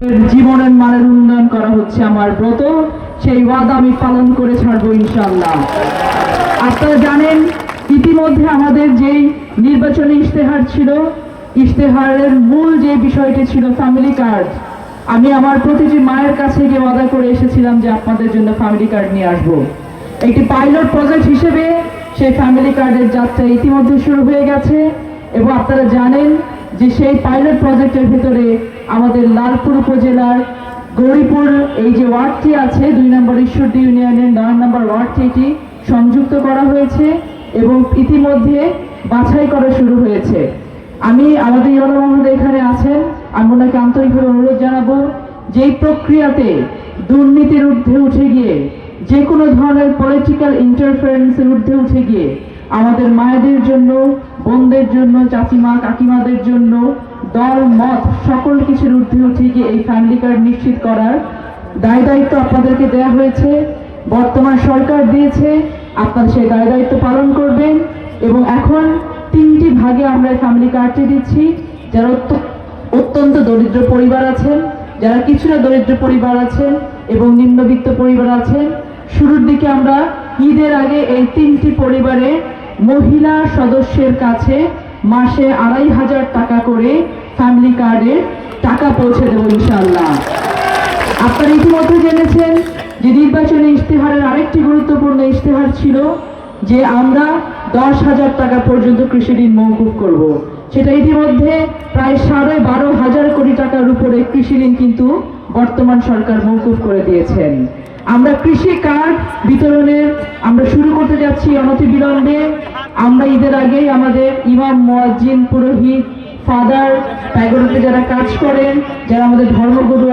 জীবনের মানের উন্নয়ন করা হচ্ছে আমার ব্রত, সেই ওয়াদা আমি পালন করে ছাড়বো ইনশাআল্লাহ। আপনারা জানেন ইতিমধ্যে আমাদের যেই নির্বাচনী ইশতেহার ছিল, ইশতেহারের মূল যে বিষয়টি ছিল ফ্যামিলি কার্ড। আমি আমার প্রতিটি মায়ের কাছে গিয়ে ওয়াদা করে এসেছিলাম যে আপনাদের জন্য ফ্যামিলি কার্ড নিয়ে আসবো। একটি পাইলট প্রজেক্ট হিসেবে সেই ফ্যামিলি কার্ডের যাত্রা ইতিমধ্যে শুরু হয়ে গেছে এবং আপনারা জানেন যে সেই পাইলট প্রজেক্টের ভিতরে আমাদের লালপুর উপজেলার গৌরীপুর এই যে ওয়ার্ডটি আছে 2 নম্বর ঈশ্বরদী ইউনিয়নের 9 নম্বর ওয়ার্ডটি এটি সংযুক্ত করা হয়েছে এবং ইতিমধ্যে বাছাই করা শুরু হয়েছে। আমি আমাদের ইউনো মহোদয় এখানে আছেন, আমি ওনাকে আন্তরিকভাবে অনুরোধ জানাবো যে এই প্রক্রিয়াতে দুর্নীতির ঊর্ধ্বে উঠে গিয়ে যে কোনো ধরনের পলিটিক্যাল ইন্টারফারেন্সের ঊর্ধ্বে উঠে গিয়ে আমাদের মায়েদের জন্য, বোনদের জন্য, চাচিমা কাকিমাদের জন্য দল মত সকল কিছুর ঊর্ধ্বে উঠে গিয়ে এই ফ্যামিলি কার্ড নিশ্চিত করার দায়িত্ব আপনাদেরকে দেওয়া হয়েছে। বর্তমান সরকার দিয়েছে, আপনারা সেই দায়িত্ব পালন করবেন এবং এখন 3টি ভাগে আমরা ফ্যামিলি কার্ডটি দিচ্ছি। যারা অত্যন্ত দরিদ্র পরিবার আছেন, যারা কিছুটা দরিদ্র পরিবার আছেন এবং নিম্নবিত্ত পরিবার আছেন, শুরুর দিকে আমরা ঈদের আগে এই 3টি পরিবারে মহিলা সদস্যের কাছে মাসে 2500 টাকা করে ফ্যামিলি কার্ডে টাকা পৌঁছে দেব ইনশাআল্লাহ। আপনারা ইতিমধ্যে জেনেছেন যে নির্বাচনী ইশতেহারের আরেকটি গুরুত্বপূর্ণ ইশতেহার ছিল যে আমরা 10,000 টাকা পর্যন্ত কৃষি ঋণ মওকুফ করব। সেটা ইতিমধ্যে প্রায় 12,500 কোটি টাকার উপরে কৃষি ঋণ কিন্তু বর্তমান সরকার মওকুফ করে দিয়েছেন। আমরা কৃষি কার্ড বিতরণের আমরা শুরু করতে যাচ্ছি অনতিবিলম্বে। আমরা ঈদের আগেই আমাদের ইমাম, মুয়াজ্জিন, পুরোহিত, ফাদার, প্যাগোডাতে যারা কাজ করেন, যারা আমাদের ধর্মগুরু